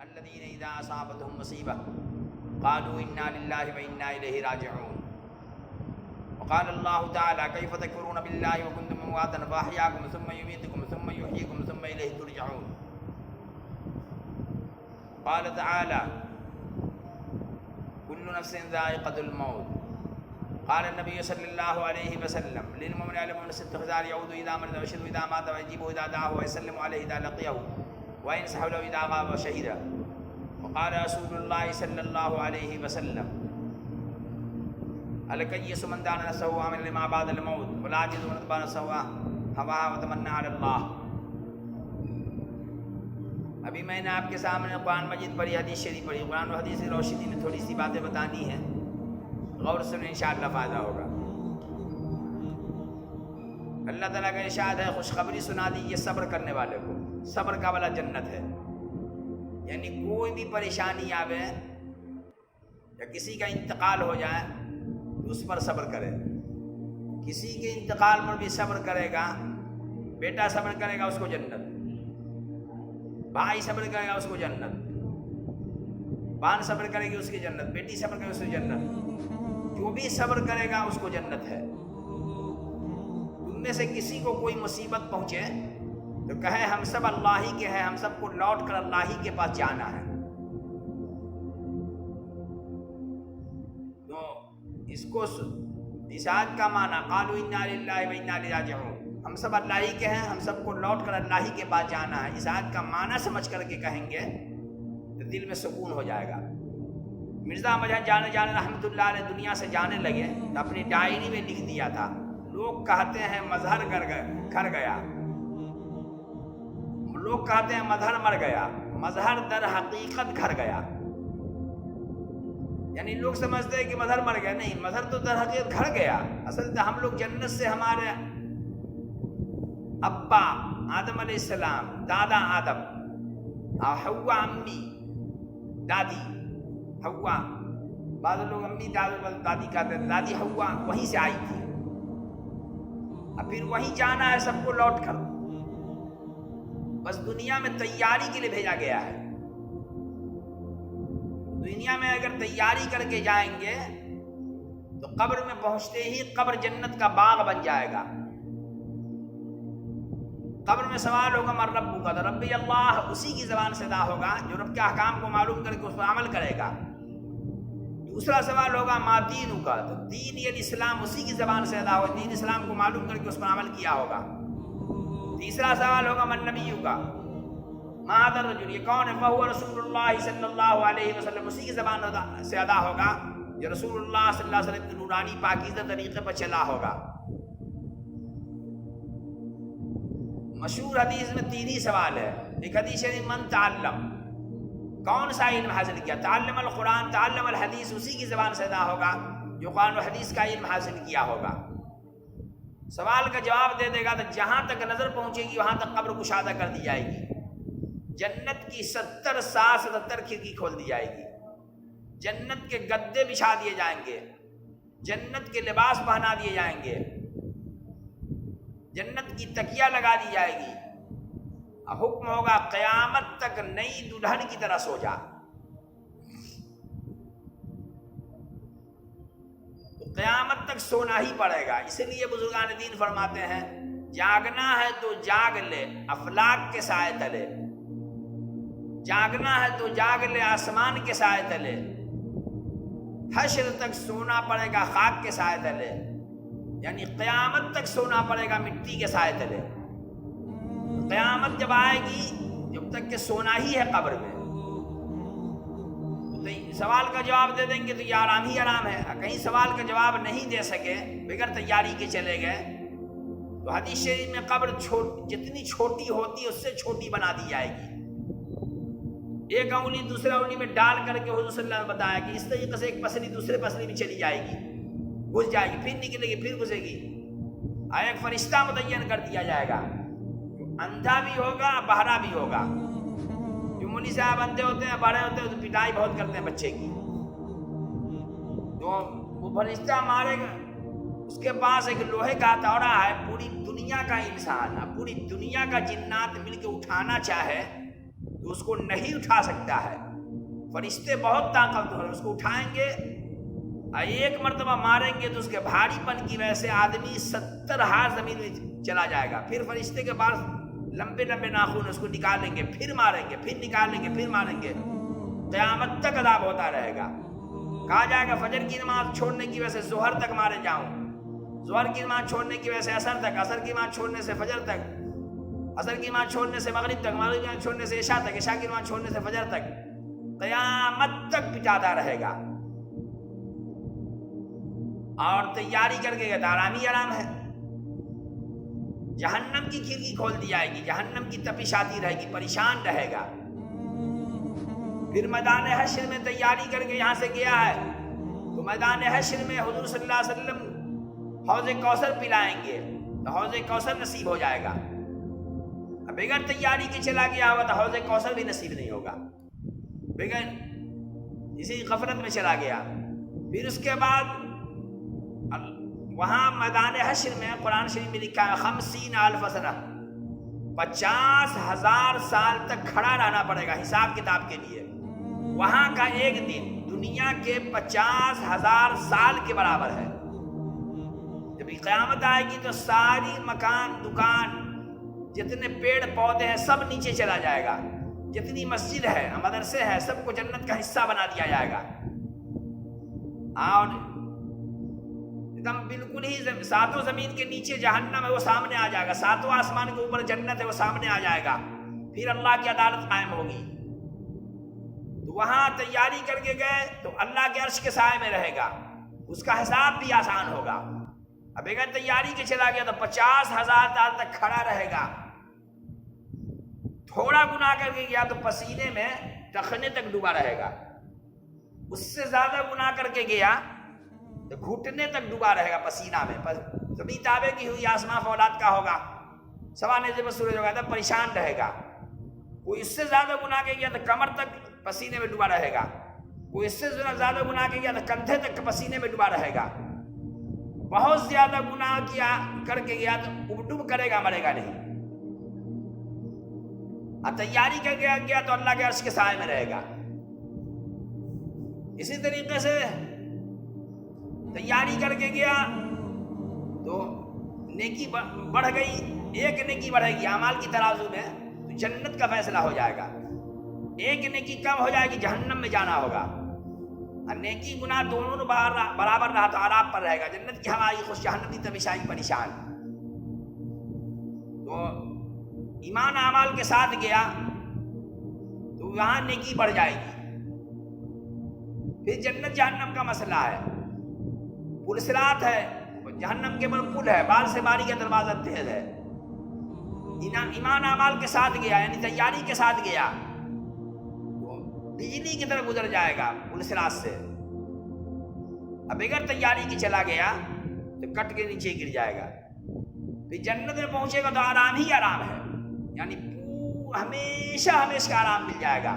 الذين اذا اصابتهم مصيبه قالوا انا لله وانا اليه راجعون. وقال الله تعالى كيف تكفرون بالله وكنتم امواتا فاحياكم ثم يميتكم ثم يحييكم ثم اليه ترجعون. قال تعالى كل نفس ذائقة الموت. قال النبي صلی اللہ علیہ وسلم للمؤمن علم ست خزار يعود اذا مرض ويشهد اذا مات ويجيب اذا دعاه ويسلم عليه اذا لقيه وينصح له اذا غاب وشهد. وقال رسول الله صلی اللہ علیہ وسلم الکیس من دان نفسه وعمل لما بعد الموت والعاجز من اتبع نفسه هواها وتمنى على الله. ابھی میں نے آپ کے سامنے قرآن مجید پڑھی، حدیث شریف پڑھی. قرآن و حدیث کی روشنی میں تھوڑی سی باتیں بتانی ہیں، غور سے انشاءاللہ فائدہ ہوگا. اللہ تعالیٰ کا ارشاد ہے خوشخبری سنا دیجیے صبر کرنے والے کو، صبر کا والا جنت ہے. یعنی کوئی بھی پریشانی آوے یا کسی کا انتقال ہو جائے اس پر صبر کرے. کسی کے انتقال پر بھی صبر کرے گا، بیٹا صبر کرے گا اس کو جنت، بھائی صبر کرے گا اس کو جنت، بہن صبر کرے گی اس کی جنت، بیٹی صبر کرے گی اس کی جنت. جو بھی صبر کرے گا اس کو جنت ہے. تم میں سے کسی کو کوئی مصیبت پہنچے تو کہے ہم سب اللہ ہی کے ہیں، ہم سب کو لوٹ کر اللہ ہی کے پاس جانا ہے. تو اس کو اس آیت کا معنی قالوا انا للہ و انا الیہ راجعون، ہم سب اللہ ہی کے ہیں، ہم سب کو لوٹ کر اللہ ہی کے پاس جانا ہے. اس آیت کا معنی سمجھ کر کے کہیں گے تو دل میں سکون ہو جائے گا. مرزا احمد جان رحمۃ اللہ علیہ دنیا سے جانے لگے تو اپنی ڈائری میں لکھ دیا تھا لوگ کہتے ہیں مظہر گھر گیا، لوگ کہتے ہیں مظہر مر گیا، مظہر در حقیقت گھر گیا. یعنی لوگ سمجھتے ہیں کہ مظہر مر گیا، نہیں، مظہر تو در حقیقت گھر گیا. اصل تو ہم لوگ جنت سے ہمارے ابا آدم علیہ السلام، دادا آدم اور حوا امی دادی حوا، بعض لوگ امی دادی کہتے ہیں، دادی حوا وہیں سے آئی تھی. اب پھر وہیں جانا ہے سب کو لوٹ کر. بس دنیا میں تیاری کے لیے بھیجا گیا ہے. دنیا میں اگر تیاری کر کے جائیں گے تو قبر میں پہنچتے ہی قبر جنت کا باغ بن جائے گا. قبر میں سوال ہوگا من ربک، تو ربی اللہ اسی کی زبان سے ادا ہوگا جو رب کے احکام کو معلوم کر کے اس پر عمل کرے گا. دوسرا سوال ہوگا ما دینک، تو دین یعنی اسلام اسی کی زبان سے ادا ہوگا، دین اسلام کو معلوم کر کے اس پر عمل کیا ہوگا. تیسرا سوال ہوگا من نبیک، ما ھذا الرجل، یہ کون ہے؟ فہو رسول اللہ صلی اللہ علیہ وسلم، اسی کی زبان سے ادا ہوگا جو رسول اللہ صلی اللہ علیہ وسلم کی نورانی پاکیزہ طریقے پر چلا ہوگا. مشہور حدیث میں تین ہی سوال ہے. ایک حدیث ہے من تعلم، کون سا علم حاصل کیا؟ تعلم القرآن، تعلم الحدیث، اسی کی زبان سے ادا ہوگا جو قرآن و حدیث کا علم حاصل کیا ہوگا. سوال کا جواب دے دے گا تو جہاں تک نظر پہنچے گی وہاں تک قبر کشادہ کر دی جائے گی. جنت کی 77 کھڑکی کھول دی جائے گی. جنت کے گدے بچھا دیے جائیں گے، جنت کے لباس پہنا دیے جائیں گے، جنت کی تکیہ لگا دی جائے گی. حکم ہوگا قیامت تک نئی دلہن کی طرح سو جا. تو قیامت تک سونا ہی پڑے گا. اس لیے بزرگان دین فرماتے ہیں جاگنا ہے تو جاگ لے افلاک کے سائے تلے، جاگنا ہے تو جاگ لے آسمان کے سائے تلے، حشر تک سونا پڑے گا خاک کے سائے تلے. یعنی قیامت تک سونا پڑے گا مٹی کے سائے تلے. قیامت جب آئے گی جب تک کہ سونا ہی ہے قبر میں، تو سوال کا جواب دے دیں گے تو یہ آرام ہی آرام ہے. کہیں سوال کا جواب نہیں دے سکے، بغیر تیاری کے چلے گئے، تو حدیث شریف میں قبر جتنی چھوٹی ہوتی ہے اس سے چھوٹی بنا دی جائے گی. ایک انگلی دوسرے انگلی میں ڈال کر کے حضور صلی اللہ علیہ وسلم نے بتایا کہ اس طریقے سے ایک پسلی دوسرے پسلی میں چلی جائے گی، گھس جائے گی، پھر نکلے گی، پھر گھسے گی. ایک فرشتہ متعین کر دیا جائے گا، اندھا بھی ہوگا بہرا بھی ہوگا. جو مولوی صاحب اندھے ہوتے ہیں بہرے ہوتے ہیں تو پٹائی بہت کرتے ہیں بچے کی. تو وہ فرشتہ مارے گا، اس کے پاس ایک لوہے کا ہتھوڑا ہے. پوری دنیا کا انسان، پوری دنیا کا جنات مل کے اٹھانا چاہے تو اس کو نہیں اٹھا سکتا ہے. فرشتے بہت طاقتور ہیں، اس کو اٹھائیں گے، ایک مرتبہ ماریں گے تو اس کے بھاری پن کی وجہ سے آدمی 70 ہاتھ زمین میں چلا جائے گا. پھر فرشتے کے پاس لمبے لمبے ناخن، اس کو نکالیں گے، پھر ماریں گے، پھر نکالیں گے، پھر ماریں گے، قیامت تک عذاب ہوتا رہے گا. کہا جائے گا فجر کی نماز چھوڑنے کی وجہ سے ظہر تک مارے جاؤں، ظہر کی نماز چھوڑنے کی وجہ سے عصر تک، عصر کی نماز چھوڑنے سے فجر تک، عصر کی نماز چھوڑنے سے مغرب تک، مغرب کی نماز چھوڑنے سے عشاء تک، عشاء کی نماز چھوڑنے سے فجر تک، قیامت تک پٹاتا رہے گا. اور تیاری کر کے گیا آرام ہی آرام ہے. جہنم کی کھڑکی کھول دی جائے گی، جہنم کی تپش آتی رہے گی، پریشان رہے گا. پھر میدان حشر میں تیاری کر کے یہاں سے گیا ہے تو میدان حشر میں حضور صلی اللہ علیہ وسلم حوض کوثر پلائیں گے تو حوض کوثر نصیب ہو جائے گا. بغیر تیاری کے چلا گیا ہوگا تو حوض کوثر بھی نصیب نہیں ہوگا، بغیر اسی غفلت میں چلا گیا. پھر اس کے بعد وہاں میدان حشر میں قرآن شریف میں لکھا ہے 50,000 سنہ، 50,000 سال تک کھڑا رہنا پڑے گا حساب کتاب کے لیے. وہاں کا ایک دن دنیا کے 50,000 سال کے برابر ہے. جب قیامت آئے گی تو ساری مکان دکان جتنے پیڑ پودے ہیں سب نیچے چلا جائے گا، جتنی مسجد ہے مدرسے ہیں سب کو جنت کا حصہ بنا دیا جائے گا. اور ایک دم بالکل ہی ساتوں زمین کے نیچے جہنم ہے وہ سامنے آ جائے گا، ساتوں آسمان کے اوپر جنت ہے وہ سامنے آ جائے گا. پھر اللہ کی عدالت قائم ہوگی. تو وہاں تیاری کر کے گئے تو اللہ کے عرش کے سائے میں رہے گا، اس کا حساب بھی آسان ہوگا. اب اگر تیاری کے چلا گیا تو 50,000 سال تک کھڑا رہے گا. تھوڑا گناہ کر کے گیا تو پسینے میں ٹخنے تک ڈوبا رہے گا. اس سے زیادہ گناہ کر کے گیا تو گھٹنے تک ڈوبا رہے گا پسینہ میں. زمین تابع کی ہوئی آسمان فولاد کا ہوگا، سوانے سے سورج ہوگا تو پریشان رہے گا. کوئی اس سے زیادہ گناہ کے گیا تو کمر تک پسینے میں ڈوبا رہے گا، کوئی اس سے زیادہ گناہ کے گیا تو کندھے تک پسینے میں ڈوبا رہے گا. بہت زیادہ گناہ کیا کر کے گیا تو ڈوب کرے گا، مرے گا نہیں. اور تیاری کر کے گیا تو اللہ کے عرش کے سائے میں رہے گا. اسی طریقے سے تیاری کر کے گیا تو نیکی بڑھ گئی، ایک نیکی بڑھے گی اعمال کی ترازو میں تو جنت کا فیصلہ ہو جائے گا. ایک نیکی کم ہو جائے گی جہنم میں جانا ہوگا. اور نیکی گناہ دونوں برابر رہا تو آرام پر رہے گا. جنت کی ہوائی خوش، جہنم کی تپش آئی پریشان. تو ایمان اعمال کے ساتھ گیا تو وہاں نیکی بڑھ جائے گی. پھر جنت جہنم کا مسئلہ ہے، پل صراط ہے، جہنم کے بل پل ہے، بار سے باری کا دروازہ تیز ہے. ایمان اعمال کے ساتھ گیا یعنی تیاری کے ساتھ گیا بجلی کی طرح گزر جائے گا پل صراط سے. اب اگر تیاری کی چلا گیا تو کٹ کے نیچے گر جائے گا. پھر جنت میں پہنچے گا تو آرام ہی آرام ہے، یعنی ہمیشہ ہمیشہ آرام مل جائے گا،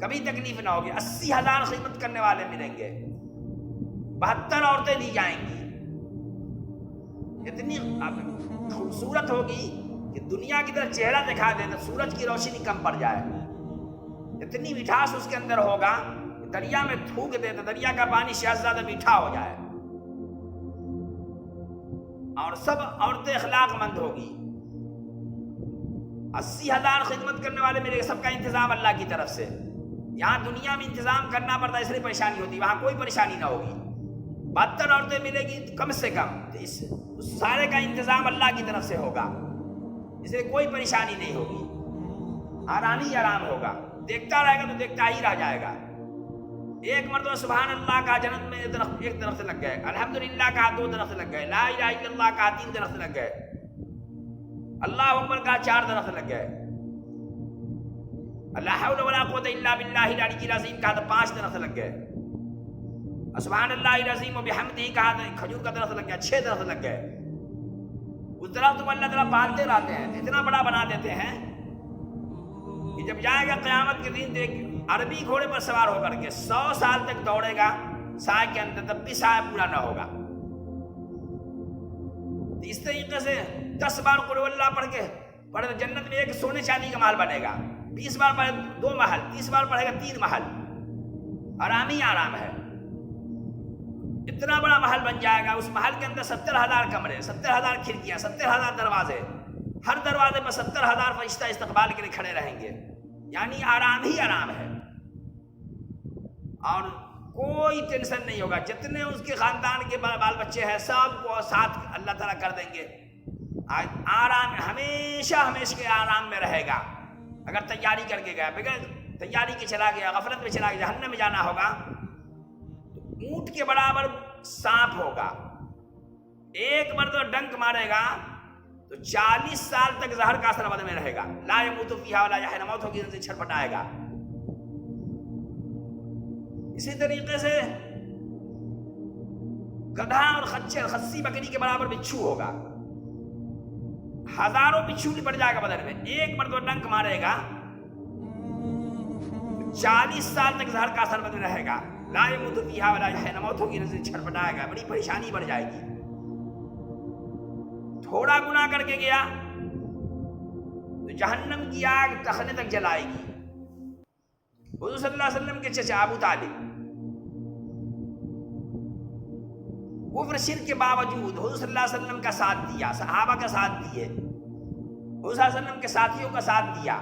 کبھی تکلیف نہ ہوگی. 80,000 خدمت کرنے والے ملیں گے، 72 عورتیں دی جائیں گی. اتنی خوبصورت ہوگی کہ دنیا کی طرح چہرہ دکھا دے تو سورج کی روشنی کم پڑ جائے. اتنی مٹھاس اس کے اندر ہوگا کہ دریا میں تھوک دے تو دریا کا پانی شاید زیادہ میٹھا ہو جائے. اور سب عورتیں اخلاق مند ہوگی. 80,000 خدمت کرنے والے ملے گے، سب کا انتظام اللہ کی طرف سے. یہاں دنیا میں انتظام کرنا پڑتا ہے اس لیے پریشانی ہوتی، وہاں کوئی پریشانی نہ ہوگی. 72 عورتیں ملے گی کم سے کم، اس سارے کا انتظام اللہ کی طرف سے ہوگا، اس لیے کوئی پریشانی نہیں ہوگی، آرام ہی آرام ہوگا. دیکھتا رہے گا تو دیکھتا ہی رہ جائے گا. ایک مرتبہ سبحان اللہ کا جنت میں ایک درخت لگ گئے، الحمدللہ کا 2 درخت لگ گئے، لا الہ الا اللہ کا 3 درخت لگ گئے، اللہ اکبر کا 4 درخت لگ گئے، لا حول ولا قوت الا باللہ العلی العظیم کا 5 درخت لگ گئے، سبحان اللہ العظیم و بحمدہ کا کھجور کا درخت لگ گیا، 6 درخت لگ گئے. اس درخت کو اللہ تعالیٰ پالتے رہتے ہیں، اتنا بڑا بنا دیتے ہیں کہ جب جائے گا قیامت کے دن دیکھ عربی گھوڑے پر سوار ہو کر کے 100 سال تک دوڑے گا سائے کے اندر، تب بھی سایہ پورا نہ ہوگا. اس طریقے سے 10 بار قل اللہ پڑھ کے پڑھے تو جنت میں ایک سونے چاندی کا مال بنے گا. 20 بار پڑھے 2 محل، 30 بار پڑھے گا 3 محل، آرام ہی آرام ہے۔ اتنا بڑا محل بن جائے گا، اس محل کے اندر 70,000 کمرے، 70,000 کھڑکیاں، 70,000 دروازے، ہر دروازے پر 70,000 فرشتہ استقبال کے لیے کھڑے رہیں گے، یعنی آرام ہی آرام ہے، اور کوئی ٹینشن نہیں ہوگا۔ جتنے اس کے خاندان کے بال بچے ہیں سب کو ساتھ اللہ تعالیٰ کر دیں گے، آرام، ہمیشہ ہمیشہ کے آرام میں رہے گا۔ اگر تیاری کر کے گیا، بغیر تیاری کے چلا گیا، غفلت میں چلا گیا، جہنم میں جانا ہوگا، تو اونٹ کے برابر سانپ ہوگا، ایک مرتبہ ڈنک مارے گا تو 40 سال تک زہر کا اثر بدن میں رہے گا، لا یموت فیہا ولا یحیا، موت ہوگی ان سے چھٹپٹائے گا۔ اسی طریقے سے گدھا اور خچر، خصی بکری کے برابر بچھو ہوگا، ہزاروں بچھو پڑ جائے گا بدن میں، ایک مرتبہ ڈنک مارے گا 40 سال تک زہر کا اثر بدن میں رہے گا، لا یموت فیہا ولا یحیا، موت ہوگی ان سے چھٹپٹائے گا، بڑی پریشانی بڑھ جائے گی۔ تھوڑا گناہ کر کے گیا تو جہنم کی آگ ٹخنے تک جلائے گی۔ حضور صلی اللہ علیہ وسلم کے چچا ابو طالب کفر شرک کے باوجود حضور صلی اللہ علیہ وسلم کا ساتھ دیا، صحابہ کا ساتھ دیے، حضور صلی اللہ علیہ وسلم کے ساتھیوں کا ساتھ دیا،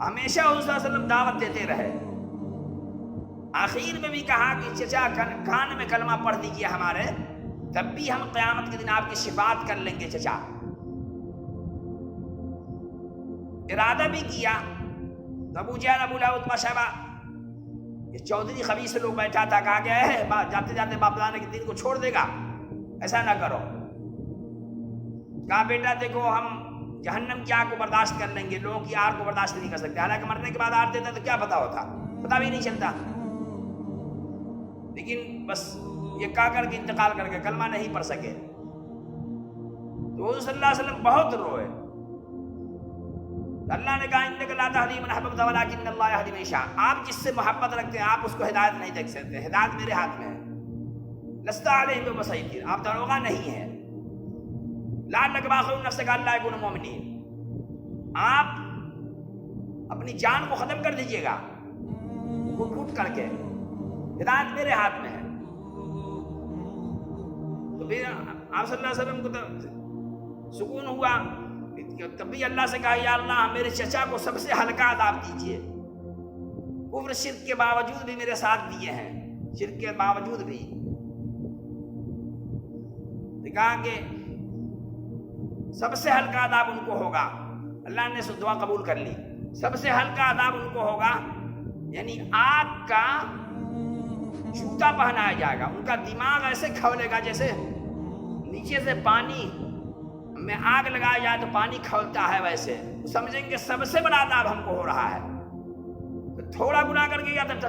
ہمیشہ حضور صلی اللہ علیہ وسلم دعوت دیتے رہے۔ آخر میں بھی کہا کہ چچا کان میں کلمہ پڑھ دیجیے ہمارے، تب بھی ہم قیامت کے دن آپ کی شفاعت کر لیں گے چچا۔ ارادہ بھی کیا تو ابو جہل، ابو لہب، عتبہ، شیبہ، یہ چودھری خبیث لوگ بیٹھا تھا، کہا گیا ہے جاتے جاتے باپ دادا کے دین کو چھوڑ دے گا، ایسا نہ کرو۔ کہا بیٹا دیکھو ہم جہنم کی آگ کو برداشت کر لیں گے، لوگوں کی آگ کو برداشت نہیں کر سکتے، حالانکہ مرنے کے بعد آگ دیتا تو کیا پتا ہوتا، پتا بھی نہیں چلتا، لیکن بس یہ کہا کر کے انتقال کر کے کلمہ نہیں پڑھ سکے۔ تو حضور صلی اللہ علیہ وسلم بہت روئے، اللہ نے کہا انک لا تہدی من احببت ولکن اللہ یہدی من یشاء، آپ جس سے محبت رکھتے ہیں آپ اس کو ہدایت نہیں دے سکتے، ہدایت میرے ہاتھ میں ہے، لست علیہم بمسیطر، آپ داروغہ نہیں ہیں، لعلک باخع نفسک الا یکونوا مؤمنین، آپ اپنی جان کو ختم کر دیجیے گا گھٹ کر کے، ہدایت میرے ہاتھ میں ہے۔ تو پھر آپ صلی اللہ علیہ وسلم کو تو سکون ہوا، تب بھی اللہ سے کہا یا اللہ میرے چچا کو سب سے ہلکا عذاب دیجیے، کفر شرک کے باوجود بھی میرے ساتھ دیے ہیں، شرک کے باوجود بھی۔ کہا کہ سب سے ہلکا عذاب ان کو ہوگا، اللہ نے دعا قبول کر لی، سب سے ہلکا عذاب ان کو ہوگا، یعنی آگ کا جوتا پہنایا جائے گا، ان کا دماغ ایسے کھولے گا جیسے نیچے سے پانی میں آگ لگایا جائے تو پانی کھولتا ہے، ویسے سمجھیں گے سب سے بڑا عذاب ہم کو ہو رہا ہے۔ تھوڑا گناہ کر کے گیا تو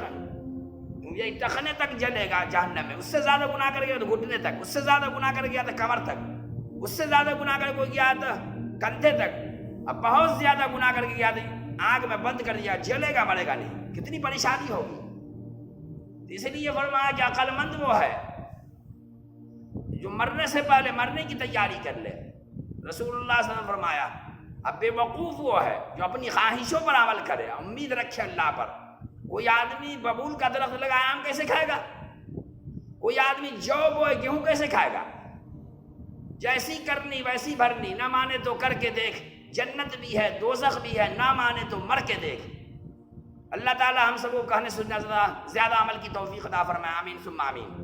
یہ ٹخنے تک جلے گا جہنم میں، اس سے زیادہ گناہ کر گیا تو گھٹنے تک، اس سے زیادہ گناہ کر گیا تو کمر تک، اس سے زیادہ گناہ کر کے گیا تو کندھے تک، اب بہت زیادہ گناہ کر کے گیا تو آگ میں بند کر دیا، جلے گا مرے گا نہیں، کتنی پریشانی ہوگی۔ اس لیے فرمایا کہ عقل مند وہ ہے جو مرنے سے پہلے مرنے کی تیاری کر لے۔ رسول اللہ صلی اللہ علیہ وسلم فرمایا اب بے وقوف وہ ہے جو اپنی خواہشوں پر عمل کرے، امید رکھے اللہ پر۔ کوئی آدمی ببول کا درخت لگائے آم کیسے کھائے گا؟ کوئی آدمی جو بوئے گیہوں کیسے کھائے گا؟ جیسی کرنی ویسی بھرنی، نہ مانے تو کر کے دیکھ، جنت بھی ہے دوزخ بھی ہے، نہ مانے تو مر کے دیکھ۔ اللہ تعالی ہم سب کو کہنے سننے زیادہ عمل کی توفیق عطا فرمائے، آمین ثم آمین۔